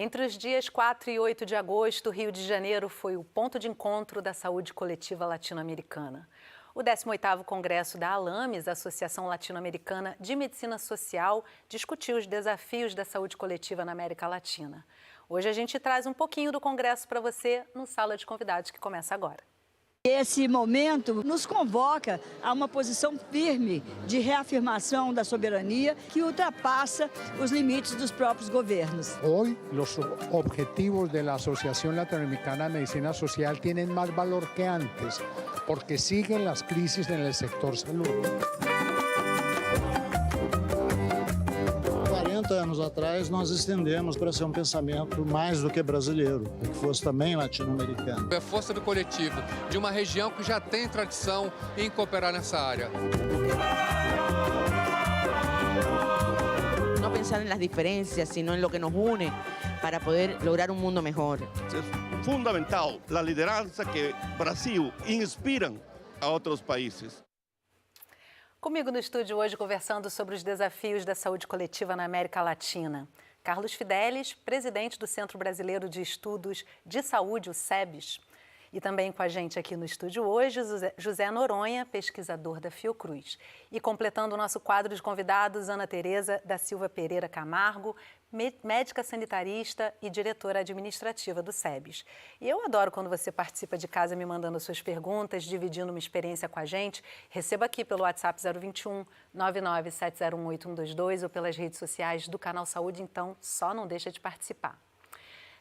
Entre os dias 4 e 8 de agosto, o Rio de Janeiro foi o ponto de encontro da saúde coletiva latino-americana. O 18º Congresso da ALAMES, Associação Latino-Americana de Medicina Social, discutiu os desafios da saúde coletiva na América Latina. Hoje a gente traz um pouquinho do Congresso para você no Sala de Convidados, que começa agora. Esse momento nos convoca a uma posição firme de reafirmação da soberania que ultrapassa os limites dos próprios governos. Hoy, los objetivos de la Asociación Latinoamericana de Medicina Social tienen más valor que antes, porque siguen las crisis en el sector salud. 40 anos atrás, nós estendemos para ser um pensamento mais do que brasileiro, que fosse também latino-americano. É força do coletivo, de uma região que já tem tradição em cooperar nessa área. No pensar en las diferencias, sino en lo que nos une para poder lograr un mundo mejor. Es fundamental la lideranza que Brasil inspira a outros países. Comigo no estúdio hoje, conversando sobre os desafios da saúde coletiva na América Latina. Carlos Fidelis, presidente do Centro Brasileiro de Estudos de Saúde, o SEBS. E também com a gente aqui no estúdio hoje, José Noronha, pesquisador da Fiocruz. E completando o nosso quadro de convidados, Ana Tereza da Silva Pereira Camargo, médica sanitarista e diretora administrativa do SEBS. E eu adoro quando você participa de casa me mandando suas perguntas, dividindo uma experiência com a gente. Receba aqui pelo WhatsApp 021 997018122 ou pelas redes sociais do Canal Saúde, então só não deixa de participar.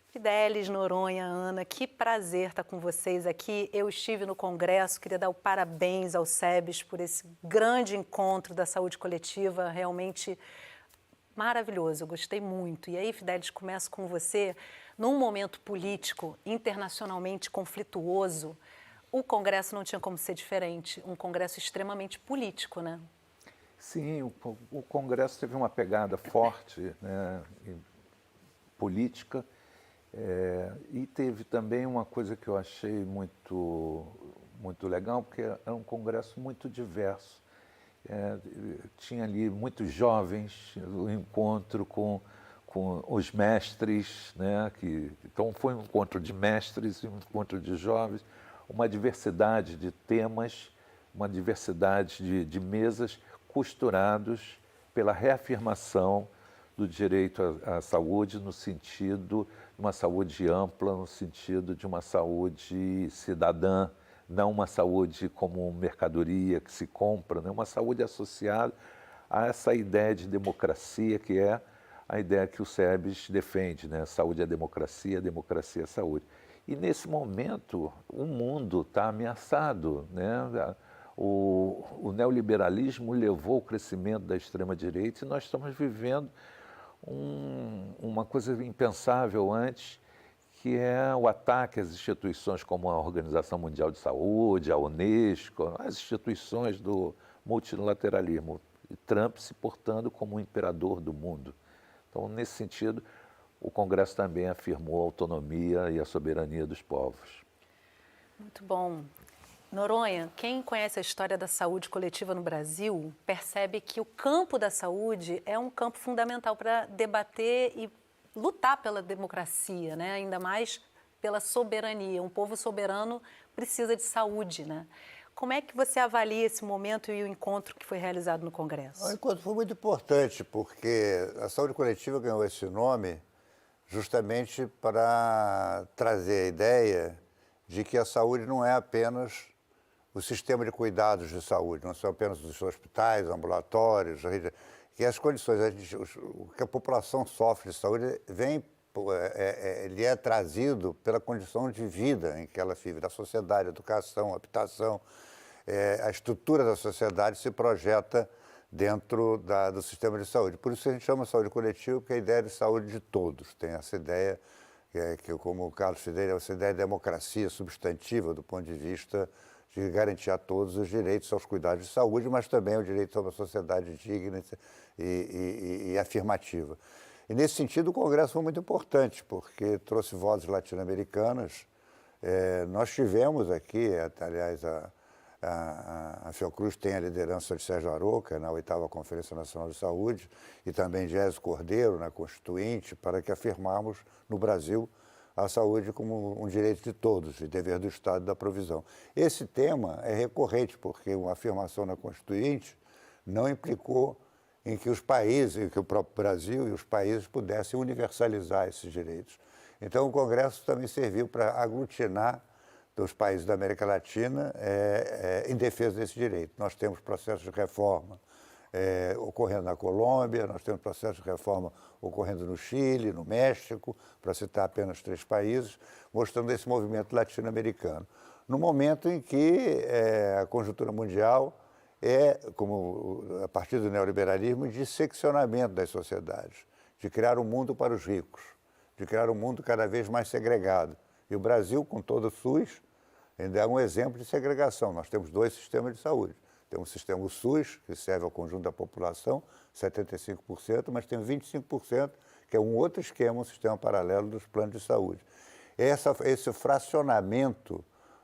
Fidelis, Noronha, Ana, que prazer estar com vocês aqui. Eu estive no Congresso, queria dar o parabéns ao SEBS por esse grande encontro da saúde coletiva, realmente maravilhoso, eu gostei muito. E aí, Fidelis, começo com você. Num momento político internacionalmente conflituoso, o Congresso não tinha como ser diferente, um Congresso extremamente político, né? Sim, o Congresso teve uma pegada forte, né, política. E teve também uma coisa que eu achei muito legal, porque era um congresso muito diverso. Tinha ali muitos jovens, o encontro com os mestres, né? Então foi um encontro de mestres e um encontro de jovens, uma diversidade de temas, uma diversidade de mesas costurados pela reafirmação do direito à saúde no sentido de uma saúde ampla, no sentido de uma saúde cidadã, não uma saúde como mercadoria que se compra, né? Uma saúde associada a essa ideia de democracia, que é a ideia que o SEBS defende, né? Saúde é democracia é saúde. E nesse momento o mundo está ameaçado, né? O neoliberalismo levou o crescimento da extrema-direita e nós estamos vivendo uma coisa impensável antes, que é o ataque às instituições como a Organização Mundial de Saúde, a Unesco, as instituições do multilateralismo. E Trump se portando como o imperador do mundo. Então, nesse sentido, o Congresso também afirmou a autonomia e a soberania dos povos. Muito bom. Noronha, quem conhece a história da saúde coletiva no Brasil percebe que o campo da saúde é um campo fundamental para debater e lutar pela democracia, né? Ainda mais pela soberania. Um povo soberano precisa de saúde, né? Como é que você avalia esse momento e o encontro que foi realizado no Congresso? O encontro foi muito importante, porque a saúde coletiva ganhou esse nome justamente para trazer a ideia de que a saúde não é apenas o sistema de cuidados de saúde, não são apenas os hospitais, ambulatórios, que as condições, o que a população sofre de saúde ele é trazido pela condição de vida em que ela vive, da sociedade, educação, habitação, a estrutura da sociedade se projeta dentro do sistema de saúde. Por isso a gente chama saúde coletiva, porque a ideia de saúde de todos, tem essa ideia, que como o Carlos Fidelis, essa ideia de democracia substantiva do ponto de vista de garantir a todos os direitos aos cuidados de saúde, mas também o direito a uma sociedade digna e afirmativa. E, nesse sentido, o Congresso foi muito importante, porque trouxe vozes latino-americanas. Nós tivemos aqui, aliás, A Fiocruz tem a liderança de Sérgio Aroca na 8ª Conferência Nacional de Saúde e também de Ézio Cordeiro, na Constituinte, para que afirmarmos no Brasil a saúde como um direito de todos e dever do Estado da provisão. Esse tema é recorrente, porque uma afirmação na Constituinte não implicou em que os países, em que o próprio Brasil e os países pudessem universalizar esses direitos. Então, o Congresso também serviu para aglutinar dos países da América Latina em defesa desse direito. Nós temos processos de reforma ocorrendo na Colômbia, nós temos processos de reforma ocorrendo no Chile, no México, para citar apenas 3 países, mostrando esse movimento latino-americano. No momento em que a conjuntura mundial como a partir do neoliberalismo, de seccionamento das sociedades, de criar um mundo para os ricos, de criar um mundo cada vez mais segregado. E o Brasil, com todo o SUS, ainda é um exemplo de segregação. Nós temos 2 sistemas de saúde. Temos o sistema SUS, que serve ao conjunto da população, 75%, mas tem 25%, que é um outro esquema, um sistema paralelo dos planos de saúde. Esse fracionamento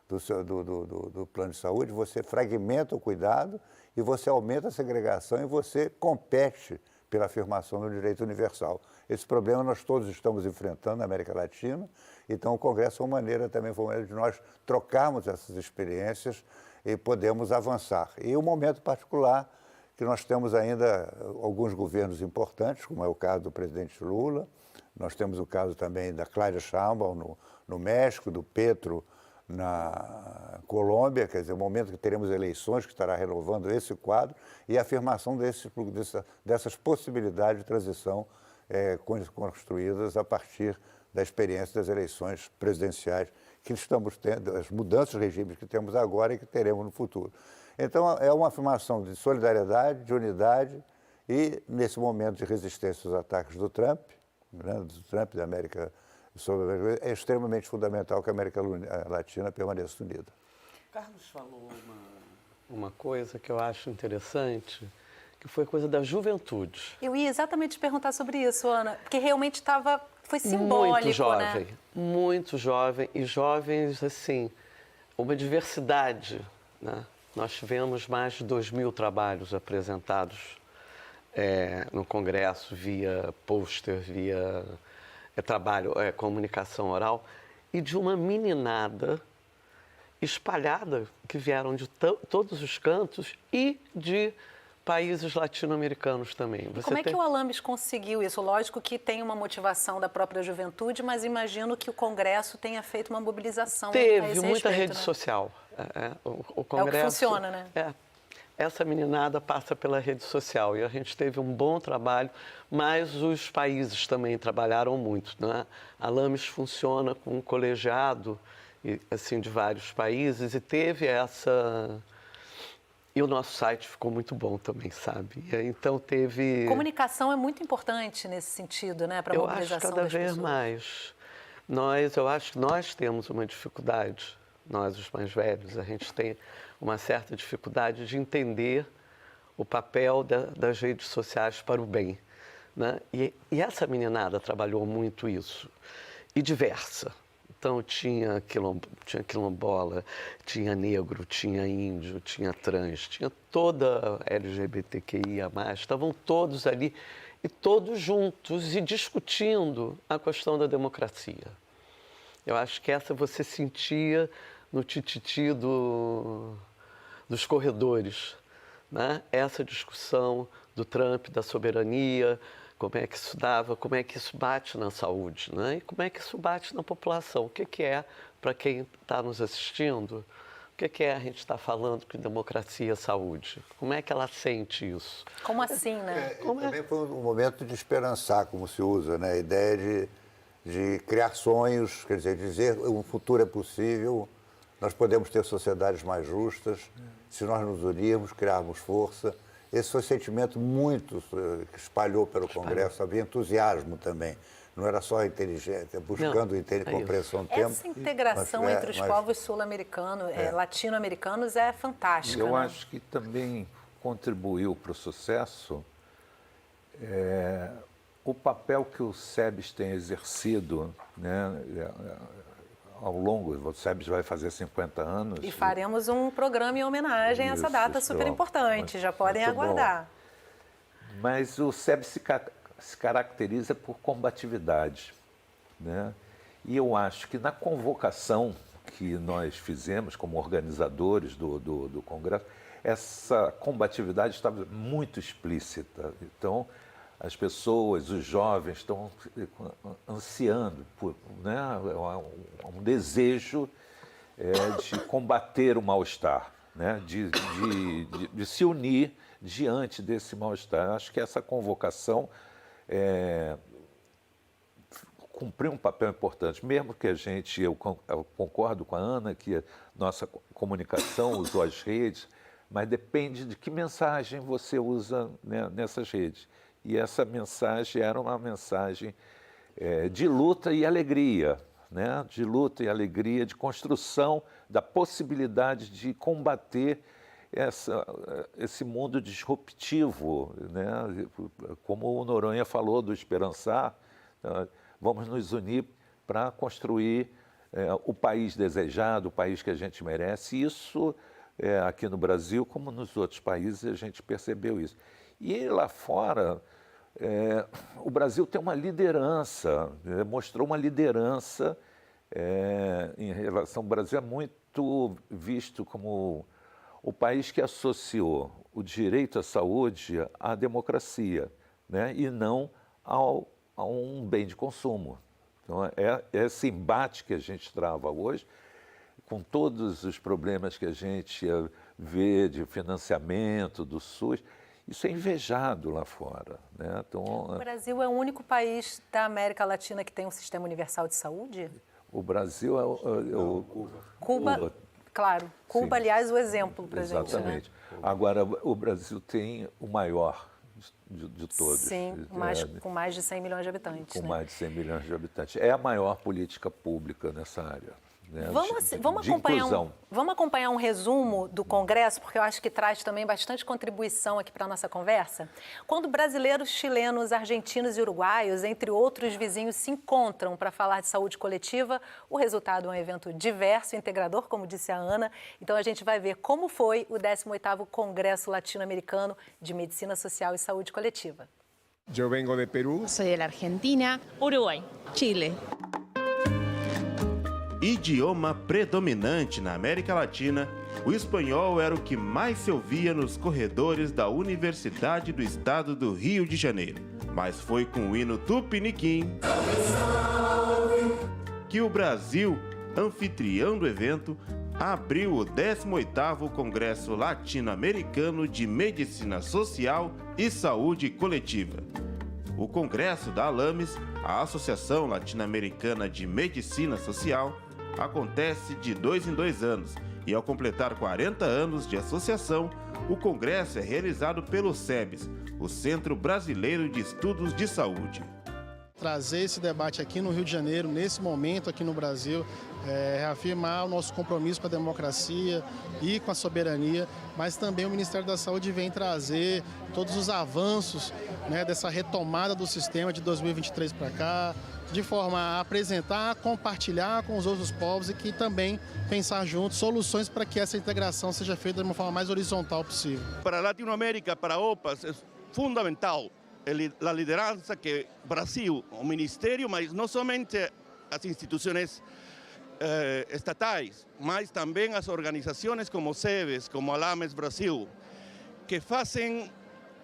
do plano de saúde, você fragmenta o cuidado e você aumenta a segregação e você compete pela afirmação do direito universal. Esse problema nós todos estamos enfrentando na América Latina, então o Congresso foi uma maneira de nós trocarmos essas experiências e podemos avançar. E um momento particular que nós temos ainda alguns governos importantes, como é o caso do presidente Lula, nós temos o caso também da Claudia Sheinbaum no México, do Petro na Colômbia, quer dizer, o momento que teremos eleições, que estará renovando esse quadro, e a afirmação dessas possibilidades de transição construídas a partir da experiência das eleições presidenciais que estamos tendo, as mudanças de regimes que temos agora e que teremos no futuro. Então, é uma afirmação de solidariedade, de unidade, e nesse momento de resistência aos ataques do Trump, né, da América é extremamente fundamental que a América Latina permaneça unida. Carlos falou uma coisa que eu acho interessante, que foi coisa da juventude. Eu ia exatamente te perguntar sobre isso, Ana, porque realmente foi simbólico, muito jovem, né? Muito jovem, e jovens, assim, uma diversidade, né? Nós tivemos mais de 2.000 trabalhos apresentados no Congresso, via pôster, via trabalho, comunicação oral, e de uma meninada espalhada, que vieram de todos os cantos e de países latino-americanos também. Como é que o Alambis conseguiu isso? Lógico que tem uma motivação da própria juventude, mas imagino que o Congresso tenha feito uma mobilização. Teve muita rede social. O Congresso, é o que funciona, né? Essa meninada passa pela rede social e a gente teve um bom trabalho, mas os países também trabalharam muito, né? A Alambis funciona com um colegiado assim, de vários países e teve essa... E o nosso site ficou muito bom também, sabe? Então teve... Comunicação é muito importante nesse sentido, né? Para a mobilização das pessoas. Eu acho cada vez mais. Eu acho que nós temos uma dificuldade, nós os mais velhos, a gente tem uma certa dificuldade de entender o papel das redes sociais para o bem, né? E essa meninada trabalhou muito isso, e diversa. Então, tinha quilombola, tinha negro, tinha índio, tinha trans, tinha toda LGBTQIA+, estavam todos ali, e todos juntos, e discutindo a questão da democracia. Eu acho que essa você sentia no tititi dos corredores, né? Essa discussão do Trump, da soberania, como é que isso dava, como é que isso bate na saúde, né? E como é que isso bate na população. O que é, para quem está nos assistindo, o que é a gente está falando que democracia é saúde? Como é que ela sente isso? Como assim, né? Também foi um momento de esperançar, como se usa, né? A ideia de criar sonhos, quer dizer um futuro é possível, nós podemos ter sociedades mais justas, se nós nos unirmos, criarmos força. Esse foi um sentimento muito que espalhou pelo Congresso, havia entusiasmo também. Não era só inteligência, buscando compreensão do tempo. Essa integração entre os povos sul-americanos, latino-americanos é fantástica. Eu acho que também contribuiu para o sucesso o papel que o SEBS tem exercido, né, ao longo, o SEBS vai fazer 50 anos. E faremos um programa em homenagem a essa data super importante, já podem aguardar. Mas o SEBS se caracteriza por combatividade, né? E eu acho que na convocação que nós fizemos como organizadores do Congresso, essa combatividade estava muito explícita. Então, as pessoas, os jovens, estão ansiando por, né, um desejo de combater o mal-estar, né, de se unir diante desse mal-estar. Acho que essa convocação cumpriu um papel importante, mesmo que eu concordo com a Ana, que a nossa comunicação usou as redes, mas depende de que mensagem você usa, né, nessas redes. E essa mensagem era uma mensagem de luta e alegria, né? De luta e alegria, de construção da possibilidade de combater esse mundo disruptivo, né? Como o Noronha falou do esperançar, vamos nos unir para construir o país desejado, o país que a gente merece. Isso, aqui no Brasil, como nos outros países, a gente percebeu isso. E lá fora, o Brasil tem uma liderança, mostrou uma liderança em relação. O Brasil é muito visto como o país que associou o direito à saúde à democracia, né? E não a um bem de consumo. Então, esse embate que a gente trava hoje, com todos os problemas que a gente vê de financiamento do SUS, isso é invejado lá fora, né? Então, o Brasil é o único país da América Latina que tem um sistema universal de saúde? O Brasil é Cuba, claro. Cuba, sim. Aliás, o exemplo para a gente. Exatamente. Né? Agora, o Brasil tem o maior de todos. Sim, com mais de 100 milhões de habitantes. Com, né? Mais de 100 milhões de habitantes. É a maior política pública nessa área. Né? Vamos acompanhar um resumo do Congresso, porque eu acho que traz também bastante contribuição aqui para a nossa conversa. Quando brasileiros, chilenos, argentinos e uruguaios, entre outros vizinhos, se encontram para falar de saúde coletiva, o resultado é um evento diverso e integrador, como disse a Ana. Então a gente vai ver como foi o 18º Congresso Latino-Americano de Medicina Social e Saúde Coletiva. Eu vengo de Peru. Soy de la Argentina. Uruguay. Chile. Idioma predominante na América Latina, o espanhol era o que mais se ouvia nos corredores da Universidade do Estado do Rio de Janeiro. Mas foi com o hino tupiniquim que o Brasil, anfitrião do evento, abriu o 18º Congresso Latino-Americano de Medicina Social e Saúde Coletiva. O Congresso da ALAMES, a Associação Latino-Americana de Medicina Social, acontece de 2 em 2 anos e, ao completar 40 anos de associação, o congresso é realizado pelo SEBS, o Centro Brasileiro de Estudos de Saúde. Trazer esse debate aqui no Rio de Janeiro, nesse momento aqui no Brasil, reafirmar o nosso compromisso com a democracia e com a soberania, mas também o Ministério da Saúde vem trazer todos os avanços, né, dessa retomada do sistema de 2023 para cá, de forma a apresentar, compartilhar com os outros povos e que também pensar juntos soluções para que essa integração seja feita de uma forma mais horizontal possível. Para a Latinoamérica, para a OPAS, é fundamental a liderança que Brasil, o Ministério, mas não somente as instituições estatais, mas também as organizações como SEBS, como ALAMES Brasil, que fazem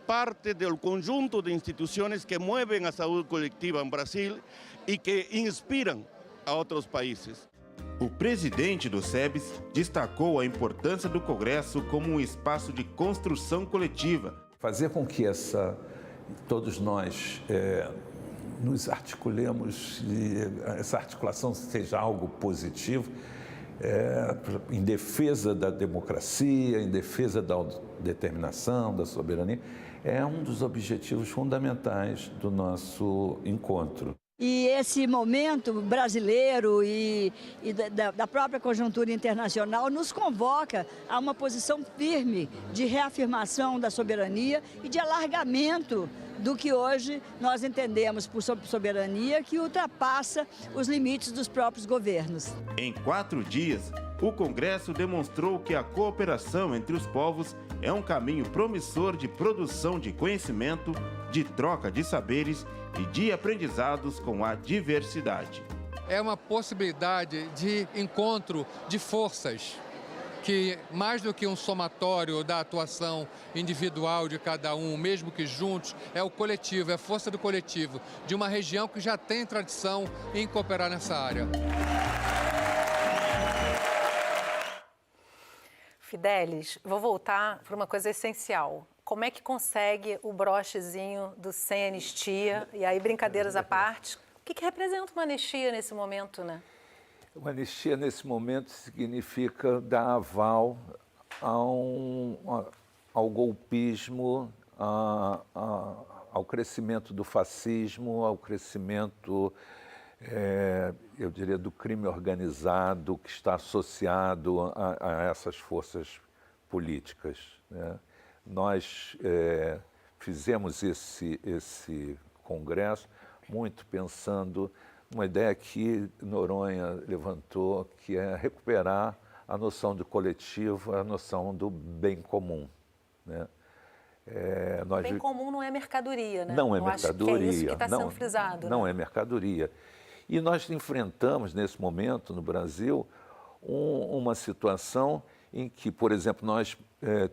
parte do conjunto de instituições que movem a saúde coletiva em Brasil e que inspiram a outros países. O presidente do SEBS destacou a importância do Congresso como um espaço de construção coletiva. Fazer com que todos nós nos articulemos e essa articulação seja algo positivo, em defesa da democracia, em defesa da autodeterminação, da soberania, é um dos objetivos fundamentais do nosso encontro. E esse momento brasileiro e da própria conjuntura internacional nos convoca a uma posição firme de reafirmação da soberania e de alargamento do que hoje nós entendemos por soberania, que ultrapassa os limites dos próprios governos. Em 4 dias, o Congresso demonstrou que a cooperação entre os povos é um caminho promissor de produção de conhecimento, de troca de saberes e de aprendizados com a diversidade. É uma possibilidade de encontro de forças, que mais do que um somatório da atuação individual de cada um, mesmo que juntos, é o coletivo, é a força do coletivo, de uma região que já tem tradição em cooperar nessa área. Fidelis, vou voltar para uma coisa essencial. Como é que consegue o brochezinho do sem anistia? E aí, brincadeiras à parte, o que representa uma anistia nesse momento, né? Uma anistia, nesse momento, significa dar aval ao golpismo, ao crescimento do fascismo, ao crescimento, eu diria, do crime organizado que está associado a essas forças políticas, né? Nós fizemos esse congresso muito pensando uma ideia que Noronha levantou, que é recuperar a noção do coletivo, a noção do bem comum, né? Bem comum não é mercadoria, né? Não é mercadoria. Acho que é isso que está sendo frisado. Não é mercadoria. E nós enfrentamos, nesse momento, no Brasil, uma situação em que, por exemplo, nós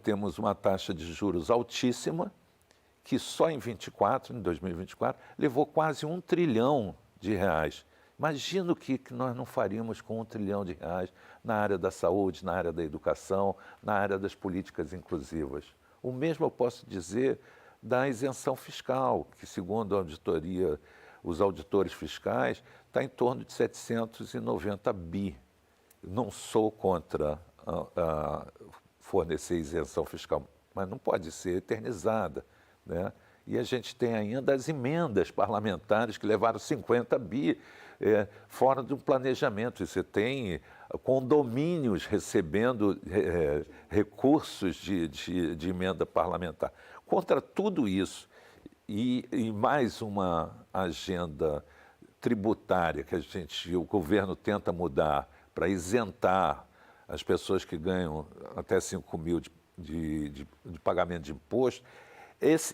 temos uma taxa de juros altíssima, que só em 2024, levou quase R$1 trilhão. Imagina o que nós não faríamos com R$1 trilhão na área da saúde, na área da educação, na área das políticas inclusivas. O mesmo eu posso dizer da isenção fiscal, que, segundo a auditoria, os auditores fiscais, está em torno de 790 bi. Não sou contra fornecer isenção fiscal, mas não pode ser eternizada, né? E a gente tem ainda as emendas parlamentares que levaram 50 bi fora do planejamento. E você tem condomínios recebendo recursos de emenda parlamentar. Contra tudo isso, e mais uma agenda tributária que o governo tenta mudar para isentar as pessoas que ganham até 5 mil de pagamento de imposto.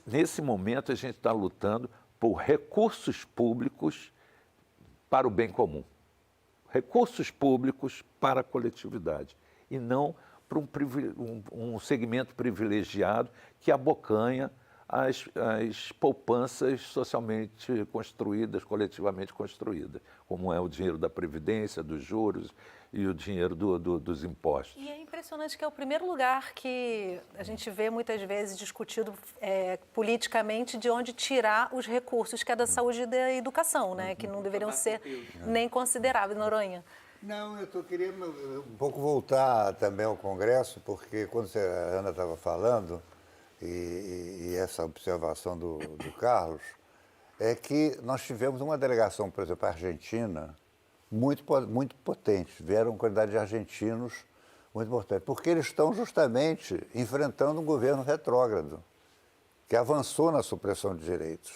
Nesse momento, a gente está lutando por recursos públicos para o bem comum. Recursos públicos para a coletividade. E não para um segmento privilegiado que abocanha as poupanças socialmente construídas, coletivamente construídas, como é o dinheiro da Previdência, dos juros e o dinheiro dos impostos. E é impressionante que é o primeiro lugar que a gente vê muitas vezes discutido politicamente de onde tirar os recursos, que é da saúde e da educação, né? Que não deveriam ser nem consideráveis. Noronha? Não, eu queria um pouco voltar também ao Congresso, porque quando a Ana estava falando, e essa observação do Carlos, é que nós tivemos uma delegação, por exemplo, argentina, muito potente. Vieram uma quantidade de argentinos muito importante, porque eles estão justamente enfrentando um governo retrógrado, que avançou na supressão de direitos.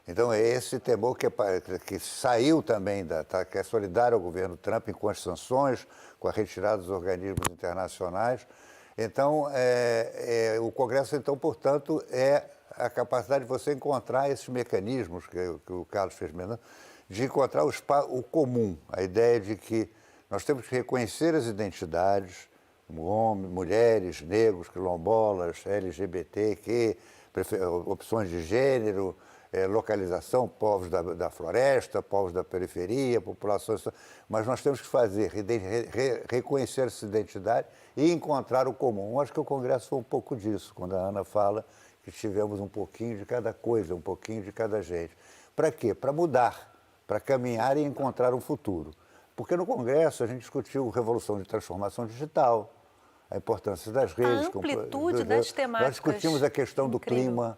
Então, é esse temor que saiu também, que é solidário ao governo Trump com as sanções, com a retirada dos organismos internacionais. Então, o Congresso, então, portanto, é a capacidade de você encontrar esses mecanismos que o Carlos fez menção, de encontrar o comum, a ideia de que nós temos que reconhecer as identidades, homens, mulheres, negros, quilombolas, LGBT, opções de gênero, localização, povos da floresta, povos da periferia, populações... Mas nós temos que reconhecer essa identidade e encontrar o comum. Eu acho que o Congresso foi um pouco disso, quando a Ana fala que tivemos um pouquinho de cada coisa, um pouquinho de cada gente. Para quê? Para mudar, para caminhar e encontrar um futuro. Porque no Congresso a gente discutiu revolução de transformação digital, a importância das redes. A amplitude das temáticas. Nós discutimos a questão do clima,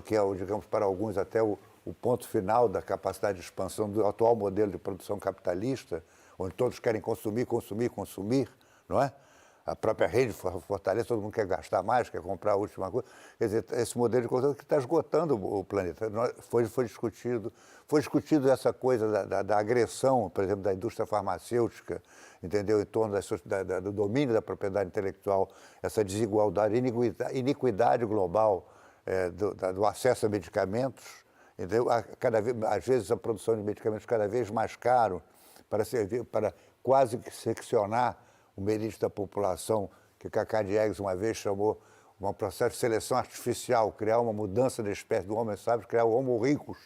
que é, digamos, para alguns até o o ponto final da capacidade de expansão do atual modelo de produção capitalista, onde todos querem consumir, consumir, consumir, não é? A própria rede fortalece, todo mundo quer gastar mais, quer comprar a última coisa. Quer dizer, esse modelo de consumo que está esgotando o planeta. Foi discutido essa coisa da agressão, por exemplo, da indústria farmacêutica, entendeu? Em torno do domínio da propriedade intelectual, essa desigualdade, iniquidade global do acesso a medicamentos, entendeu? Às vezes a produção de medicamentos cada vez mais caro para quase que seccionar o melite da população, que Cacá Diegues uma vez chamou um processo de seleção artificial, criar uma mudança da espécie do homem sábio, criar o homo ricos,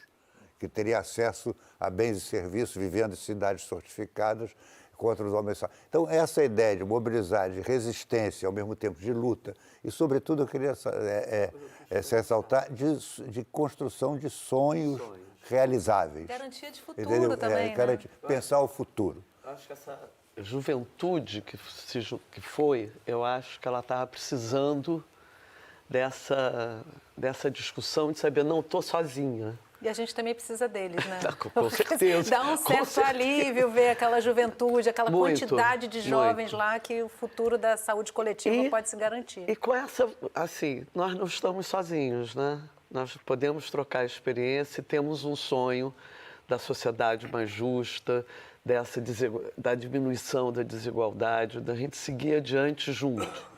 que teria acesso a bens e serviços, vivendo em cidades fortificadas contra os homens sábios. Então, essa ideia de mobilizar, de resistência, ao mesmo tempo de luta, e, sobretudo, eu queria se ressaltar de construção de sonhos realizáveis. Garantia de futuro também, né? Pensar o futuro. Acho que essa juventude que foi, eu acho que ela estava precisando dessa discussão de saber, não, estou sozinha. E a gente também precisa deles, né? Com certeza. Dá um certo alívio ver aquela juventude, aquela quantidade de jovens lá que o futuro da saúde coletiva pode se garantir. E com essa, assim, nós não estamos sozinhos, né? Nós podemos trocar experiência e temos um sonho da sociedade mais justa, da diminuição da desigualdade, da gente seguir adiante junto.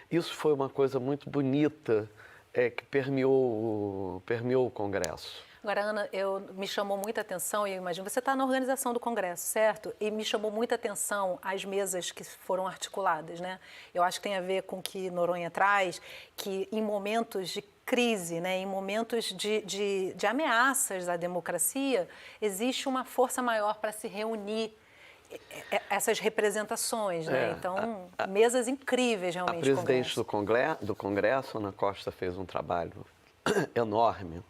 Isso foi uma coisa muito bonita que permeou o Congresso. Agora, Ana, me chamou muita atenção, e eu imagino, você está na organização do Congresso, certo? E me chamou muita atenção as mesas que foram articuladas, né? Eu acho que tem a ver com o que Noronha traz, que em momentos de crise, né, em momentos de ameaças à democracia, existe uma força maior para se reunir essas representações, né? Então, mesas incríveis, realmente. A presidente do Congresso, Ana Costa, fez um trabalho enorme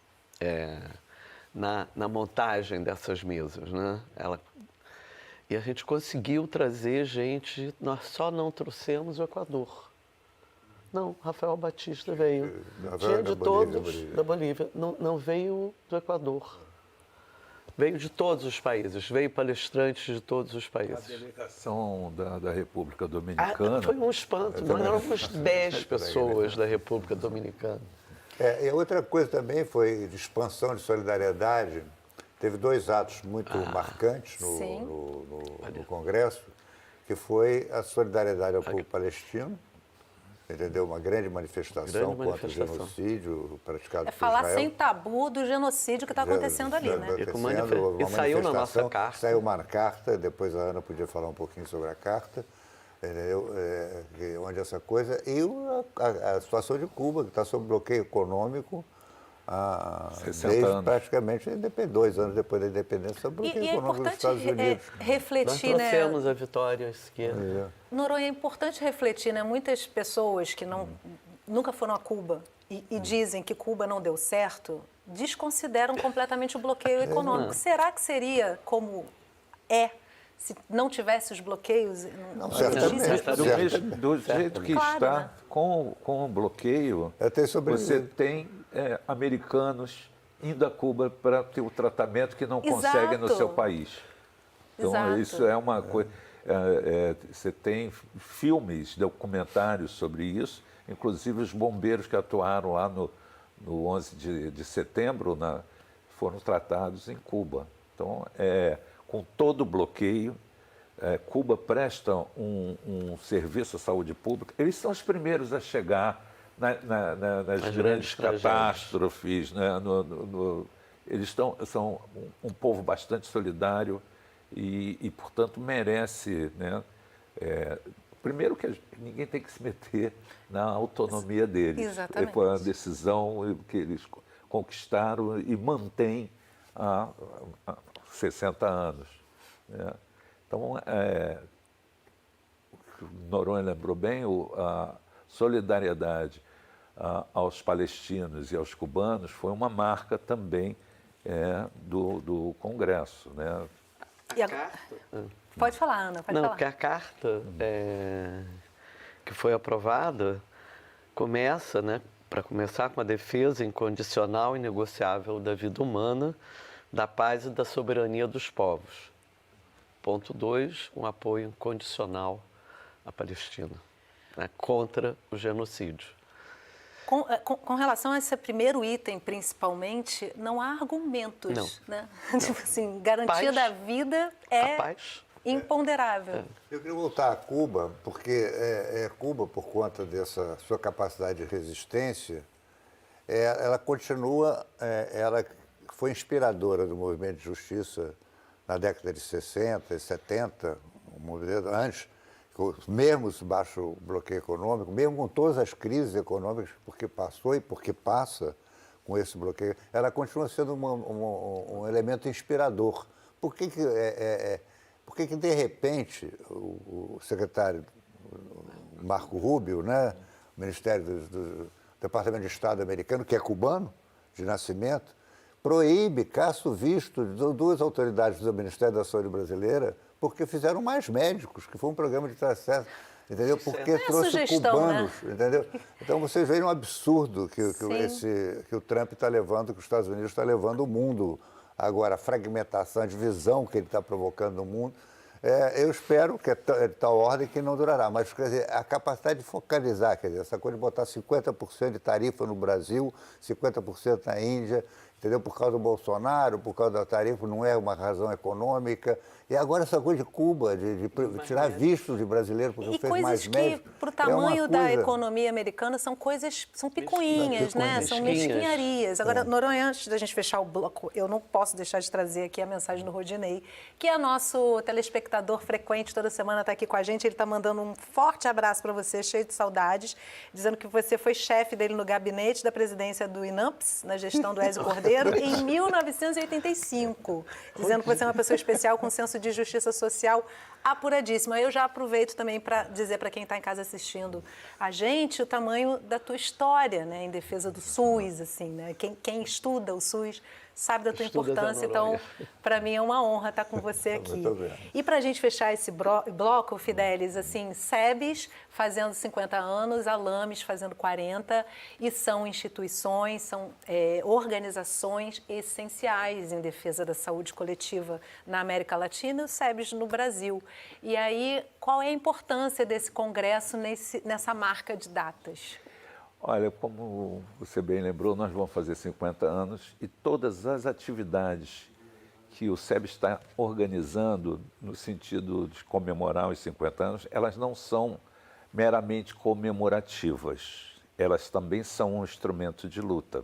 na montagem dessas mesas, né? E a gente conseguiu trazer gente, nós só não trouxemos o Equador. Não, Rafael Batista veio. Tinha de todos da Bolívia. Não veio do Equador. Veio de todos os países, veio palestrantes de todos os países. A delegação da República Dominicana... Foi um espanto, nós éramos 10 pessoas da República Dominicana. E outra coisa também foi de expansão de solidariedade. Teve 2 atos muito marcantes no Congresso, que foi a solidariedade ao povo palestino, entendeu? Uma grande manifestação contra o genocídio praticado por Israel. Falar sem tabu do genocídio que está acontecendo ali, né? E saiu na nossa carta. Saiu uma carta, depois a Ana podia falar um pouquinho sobre a carta, onde essa coisa... E a situação de Cuba, que está sob bloqueio econômico desde praticamente 2 anos depois da independência, sob bloqueio econômico dos Estados Unidos. Refletir, nós trouxemos a vitória à esquerda. Noronha, é importante refletir, né? Muitas pessoas que nunca foram a Cuba e dizem que Cuba não deu certo, desconsideram completamente o bloqueio econômico. Será que seria como se não tivesse os bloqueios? Não, certamente. Do jeito que está, né? com o bloqueio, você tem americanos indo a Cuba para ter o tratamento que não conseguem no seu país. Então, isso é uma coisa... você tem filmes, documentários sobre isso, inclusive os bombeiros que atuaram lá no 11 de setembro foram tratados em Cuba. Então, com todo o bloqueio, Cuba presta um serviço à saúde pública. Eles são os primeiros a chegar nas grandes catástrofes. Né? Eles são um povo bastante solidário e portanto, merece... Né? Primeiro que ninguém tem que se meter na autonomia deles. Exatamente. Foi uma decisão que eles conquistaram e mantêm há 60 anos. Né? Então, o Noronha lembrou bem, a solidariedade aos palestinos e aos cubanos foi uma marca também do Congresso. Né? Pode falar, Ana, pode falar. Porque a carta que foi aprovada começa, né, para começar, com a defesa incondicional e negociável da vida humana, da paz e da soberania dos povos. Ponto 2, um apoio incondicional à Palestina, né, contra o genocídio. Com relação a esse primeiro item, principalmente, não há argumentos, não, né? Não. Tipo assim, garantia da vida é imponderável. Eu queria voltar a Cuba, porque Cuba, por conta dessa sua capacidade de resistência, ela continua, ela foi inspiradora do movimento de justiça na década de 60 e 70, o movimento antes, mesmo baixo bloqueio econômico, mesmo com todas as crises econômicas, porque passou e porque passa com esse bloqueio, ela continua sendo um elemento inspirador. Por que de repente, o secretário Marco Rubio, né, o Ministério do Departamento de Estado americano, que é cubano, de nascimento, proíbe, caça o visto de duas autoridades do Ministério da Saúde brasileira, porque fizeram mais médicos, que foi um programa de acesso, entendeu? Porque trouxe sugestão, cubanos, né? Entendeu? Então vocês veem um absurdo que o Trump está levando, que os Estados Unidos está levando o mundo agora, a fragmentação, a divisão que ele está provocando no mundo. Eu espero que é tal ordem que não durará, mas quer dizer, a capacidade de focalizar, quer dizer, essa coisa de botar 50% de tarifa no Brasil, 50% na Índia, entendeu? Por causa do Bolsonaro, por causa da tarifa, não é uma razão econômica. E agora essa coisa de Cuba, de tirar vistos de brasileiro porque fez mais médicos. Coisas que, para o tamanho da economia americana, são coisas, são picuinhas, né? São mesquinharias. Agora, Noronha, antes da gente fechar o bloco, eu não posso deixar de trazer aqui a mensagem do Rodinei, que é nosso telespectador frequente, toda semana está aqui com a gente. Ele está mandando um forte abraço para você, cheio de saudades, dizendo que você foi chefe dele no gabinete da presidência do INAMPS, na gestão do Ézio Cordeiro, em 1985, dizendo que você é uma pessoa especial com senso de justiça social apuradíssima. Eu já aproveito também para dizer para quem está em casa assistindo a gente o tamanho da tua história, né, em defesa do SUS, assim, né? Quem estuda o SUS sabe da tua importância, então para mim é uma honra estar com você aqui. E para a gente fechar esse bloco, Fidelis, assim, SEBS fazendo 50 anos, a LAMES fazendo 40, e são instituições, são organizações essenciais em defesa da saúde coletiva na América Latina e o SEBS no Brasil. E aí, qual é a importância desse congresso nessa marca de datas? Olha, como você bem lembrou, nós vamos fazer 50 anos e todas as atividades que o SEBS está organizando no sentido de comemorar os 50 anos, elas não são meramente comemorativas, elas também são um instrumento de luta,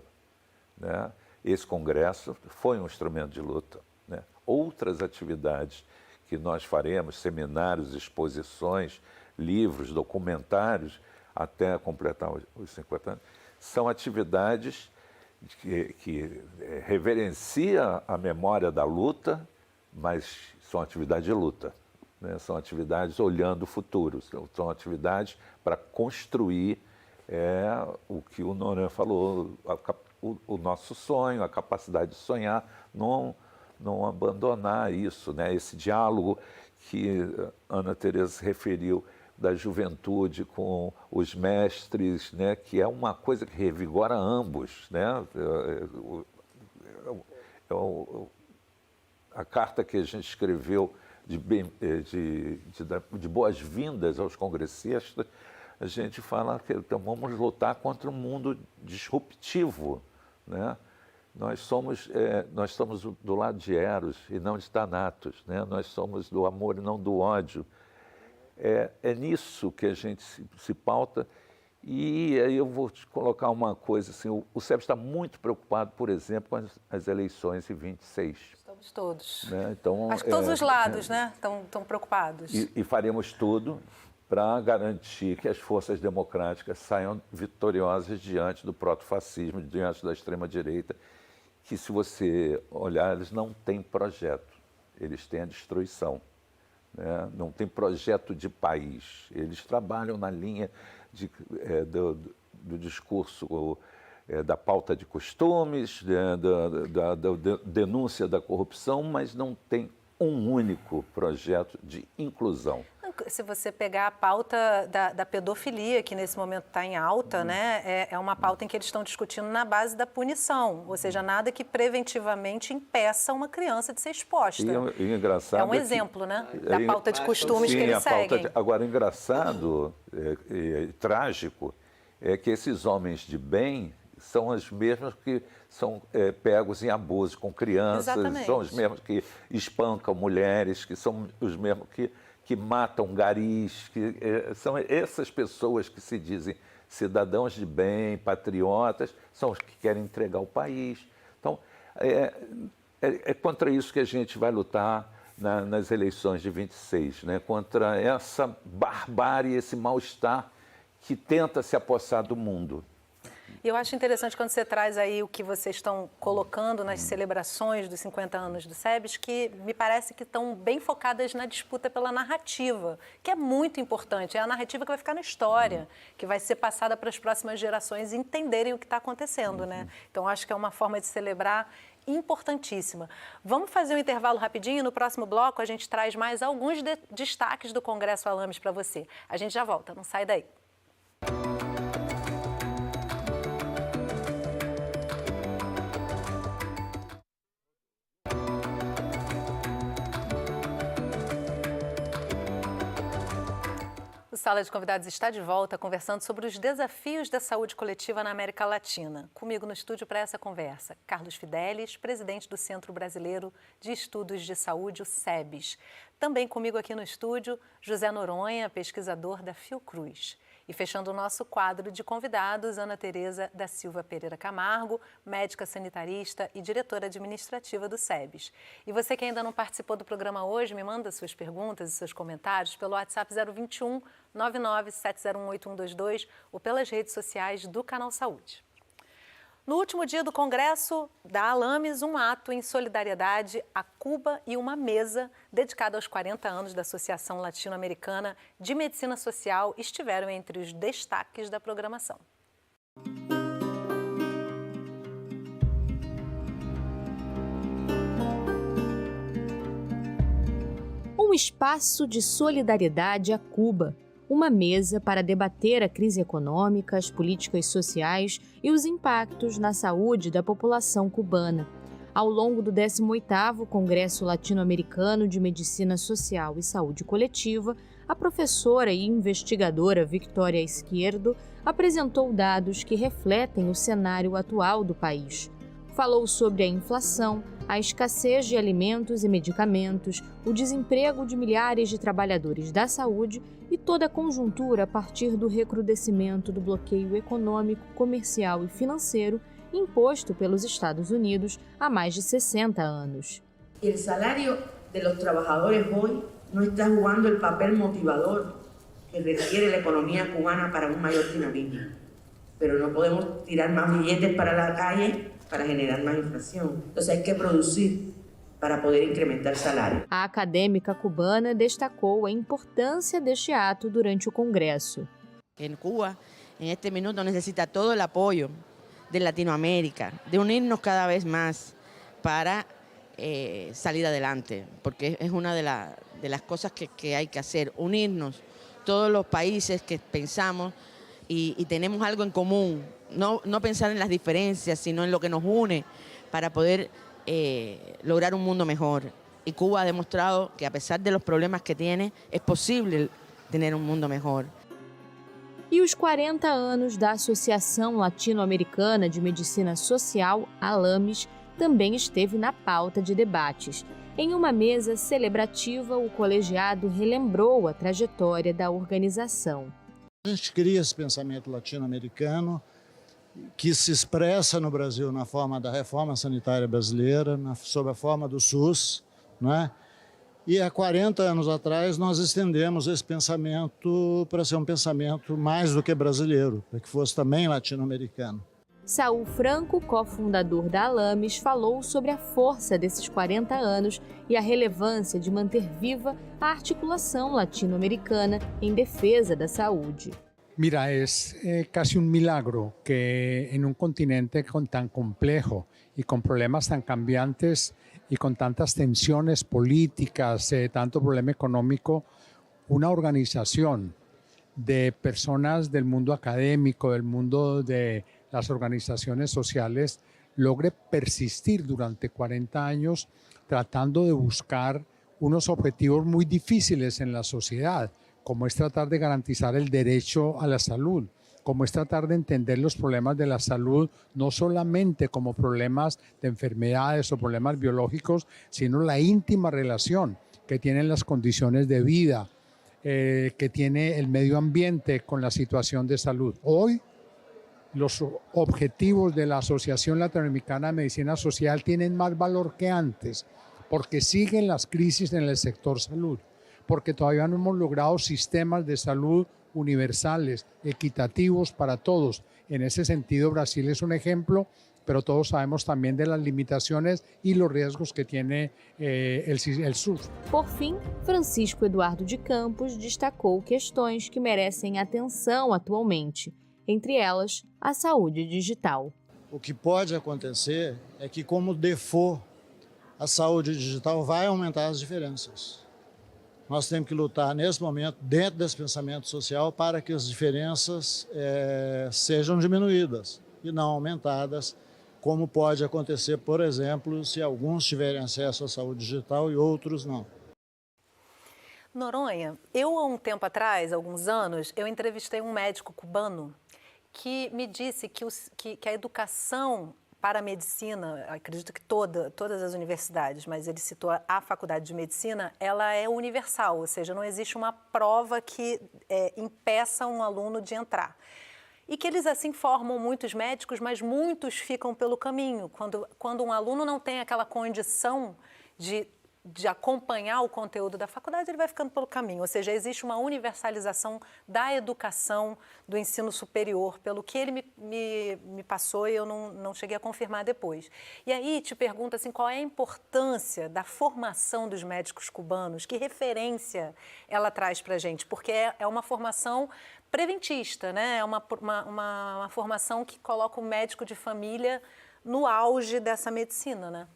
né? Esse congresso foi um instrumento de luta, né? Outras atividades que nós faremos, seminários, exposições, livros, documentários, até completar os 50 anos, são atividades que reverenciam a memória da luta, mas são atividades de luta, né? São atividades olhando o futuro, são atividades para construir o que o Noronha falou, o nosso sonho, a capacidade de sonhar, não abandonar isso, né? Esse diálogo que Ana Tereza se referiu, da juventude com os mestres, né, que é uma coisa que revigora ambos, né? A carta que a gente escreveu de boas-vindas aos congressistas, a gente fala que então, vamos lutar contra um mundo disruptivo, né? Nós estamos do lado de Eros e não de Thanatos, né? Nós somos do amor e não do ódio. É nisso que a gente se pauta. E aí eu vou te colocar uma coisa, assim, o SEBS está muito preocupado, por exemplo, com as eleições em 26. Estamos todos. Né? Então, acho que todos os lados, né, estão preocupados. E faremos tudo para garantir que as forças democráticas saiam vitoriosas diante do protofascismo, diante da extrema-direita, que, se você olhar, eles não têm projeto, eles têm a destruição. Né? Não tem projeto de país. Eles trabalham na linha do discurso da pauta de costumes, da denúncia da corrupção, mas não tem um único projeto de inclusão. se você pegar a pauta da pedofilia, que nesse momento está em alta, né, é uma pauta em que eles estão discutindo na base da punição, ou seja, nada que preventivamente impeça uma criança de ser exposta. E engraçado é um exemplo, né, da pauta de costumes que eles seguem. Agora, engraçado e trágico é que esses homens de bem são os mesmos que são pegos em abuso com crianças, Exatamente. São os mesmos que espancam mulheres, que são os mesmos que matam garis, são essas pessoas que se dizem cidadãos de bem, patriotas, são os que querem entregar o país. Então, é contra isso que a gente vai lutar nas eleições de 26, né? Contra essa barbárie, esse mal-estar que tenta se apossar do mundo. E eu acho interessante quando você traz aí o que vocês estão colocando nas celebrações dos 50 anos do SEBS, que me parece que estão bem focadas na disputa pela narrativa, que é muito importante. É a narrativa que vai ficar na história, que vai ser passada para as próximas gerações entenderem o que está acontecendo, né? Então, acho que é uma forma de celebrar importantíssima. Vamos fazer um intervalo rapidinho e no próximo bloco a gente traz mais alguns destaques do Congresso Alames para você. A gente já volta, não sai daí. O Sala de Convidados está de volta conversando sobre os desafios da saúde coletiva na América Latina. Comigo no estúdio para essa conversa, Carlos Fidelis, presidente do Centro Brasileiro de Estudos de Saúde, o SEBS. Também comigo aqui no estúdio, José Noronha, pesquisador da Fiocruz. E fechando o nosso quadro de convidados, Ana Tereza da Silva Pereira Camargo, médica sanitarista e diretora administrativa do SEBS. E você que ainda não participou do programa hoje, me manda suas perguntas e seus comentários pelo WhatsApp 021 997018122 ou pelas redes sociais do Canal Saúde. No último dia do Congresso da Alames, um ato em solidariedade a Cuba e uma mesa dedicada aos 40 anos da Associação Latino-Americana de Medicina Social estiveram entre os destaques da programação. Um espaço de solidariedade a Cuba. Uma mesa para debater a crise econômica, as políticas sociais e os impactos na saúde da população cubana. Ao longo do 18º Congresso Latino-Americano de Medicina Social e Saúde Coletiva, a professora e investigadora Victoria Izquierdo apresentou dados que refletem o cenário atual do país. Falou sobre a inflação, a escassez de alimentos e medicamentos, o desemprego de milhares de trabalhadores da saúde e toda a conjuntura a partir do recrudescimento do bloqueio econômico, comercial e financeiro imposto pelos Estados Unidos há mais de 60 anos. O salário dos trabalhadores hoje não está jugando o papel motivador que requiere a economia cubana para maior dinamismo. Mas não podemos tirar mais billetes para a calle para generar mais inflação. Então, hay que produzir para poder incrementar salário. A acadêmica cubana destacou a importância deste ato durante o Congresso. En Cuba, en este minuto, necesita todo el apoyo de Latinoamérica, de unirnos cada vez más para salir adelante, porque es una de las cosas que hay que hacer, unirnos todos los países que pensamos y tenemos algo en común, no pensar en las diferencias, sino en lo que nos une para poder lograr un mundo mejor. Y Cuba ha demostrado que a pesar de los problemas que tiene, es posible tener un mundo mejor. E os 40 anos da Associação Latino-Americana de Medicina Social, ALAMES, também esteve na pauta de debates. Em uma mesa celebrativa, o colegiado relembrou a trajetória da organização. A gente cria esse pensamento latino-americano que se expressa no Brasil na forma da reforma sanitária brasileira, sob a forma do SUS, né? E há 40 anos atrás nós estendemos esse pensamento para ser um pensamento mais do que brasileiro, para que fosse também latino-americano. Saul Franco, cofundador da ALAMES, falou sobre a força desses 40 anos e a relevância de manter viva a articulação latino-americana em defesa da saúde. Mira, es casi un milagro que en un continente tan complejo y con problemas tan cambiantes y con tantas tensiones políticas, tanto problema económico, una organización de personas del mundo académico, del mundo de las organizaciones sociales, logre persistir durante 40 años tratando de buscar unos objetivos muy difíciles en la sociedad, como es tratar de garantizar el derecho a la salud, como es tratar de entender los problemas de la salud, no solamente como problemas de enfermedades o problemas biológicos, sino la íntima relación que tienen las condiciones de vida, que tiene el medio ambiente con la situación de salud. Hoy, los objetivos de la Asociación Latinoamericana de Medicina Social tienen más valor que antes, porque siguen las crisis en el sector salud, porque todavía no hemos logrado sistemas de salud universales, equitativos para todos. En ese sentido, Brasil es un ejemplo, pero todos sabemos también de las limitaciones y los riesgos que tiene el SUS. Por fim, Francisco Eduardo de Campos destacou questões que merecem atenção atualmente, entre elas a saúde digital. O que pode acontecer é que, como default, a saúde digital vai aumentar as diferenças. Nós temos que lutar, nesse momento, dentro desse pensamento social, para que as diferenças sejam diminuídas e não aumentadas, como pode acontecer, por exemplo, se alguns tiverem acesso à saúde digital e outros não. Noronha, eu há um tempo atrás, alguns anos, eu entrevistei um médico cubano que me disse que a educação para a medicina, acredito que todas as universidades, mas ele citou a faculdade de medicina, ela é universal, ou seja, não existe uma prova que impeça um aluno de entrar. E que eles assim formam muitos médicos, mas muitos ficam pelo caminho. Quando um aluno não tem aquela condição de acompanhar o conteúdo da faculdade, ele vai ficando pelo caminho. Ou seja, existe uma universalização da educação, do ensino superior, pelo que ele me passou e eu não cheguei a confirmar depois. E aí te pergunto assim, qual é a importância da formação dos médicos cubanos? Que referência ela traz para a gente? Porque é uma formação preventista, né? É uma formação que coloca o médico de família no auge dessa medicina, né?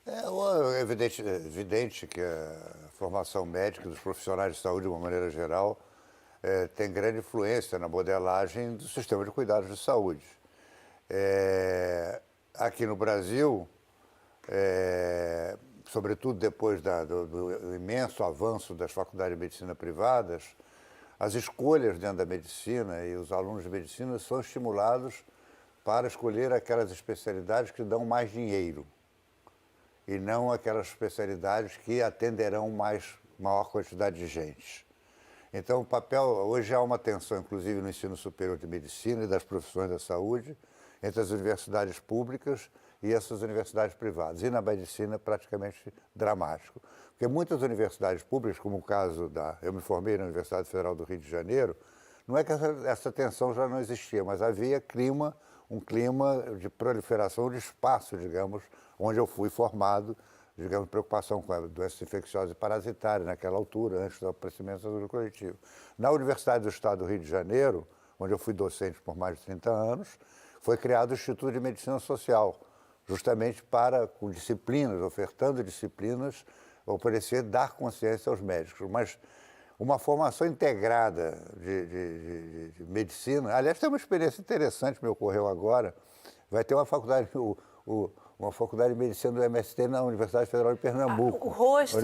É evidente que a formação médica dos profissionais de saúde, de uma maneira geral, tem grande influência na modelagem do sistema de cuidados de saúde. Aqui no Brasil, sobretudo depois do imenso avanço das faculdades de medicina privadas, as escolhas dentro da medicina e os alunos de medicina são estimulados para escolher aquelas especialidades que dão mais dinheiro e não aquelas especialidades que atenderão maior quantidade de gente. Então, o papel, hoje há uma tensão, inclusive no ensino superior de medicina e das profissões da saúde, entre as universidades públicas e essas universidades privadas. E na medicina, praticamente dramático. Porque muitas universidades públicas, como o caso eu me formei na Universidade Federal do Rio de Janeiro, não é que essa tensão já não existia, mas havia um clima de proliferação de espaço, digamos, onde eu fui formado, digamos, preocupação com doenças infecciosas e parasitárias naquela altura, antes do aparecimento da saúde coletiva. Na Universidade do Estado do Rio de Janeiro, onde eu fui docente por mais de 30 anos, foi criado o Instituto de Medicina Social, justamente com disciplinas, ofertando disciplinas, dar consciência aos médicos. Mas uma formação integrada de medicina, aliás, tem uma experiência interessante que me ocorreu agora, vai ter uma faculdade, uma faculdade de medicina do MST na Universidade Federal de Pernambuco. O rosto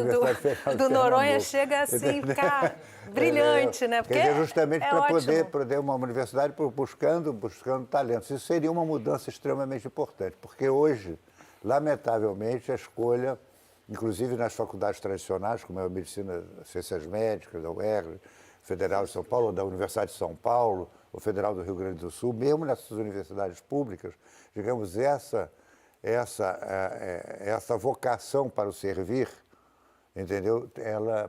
do Noronha chega assim, ficar brilhante, né? Porque justamente para poder uma universidade buscando talentos. Isso seria uma mudança extremamente importante, porque hoje, lamentavelmente, a escolha, inclusive nas faculdades tradicionais, como é a Medicina, Ciências Médicas, da UERJ, Federal de São Paulo, da Universidade de São Paulo, ou Federal do Rio Grande do Sul, mesmo nessas universidades públicas, digamos, essa vocação para o servir, entendeu?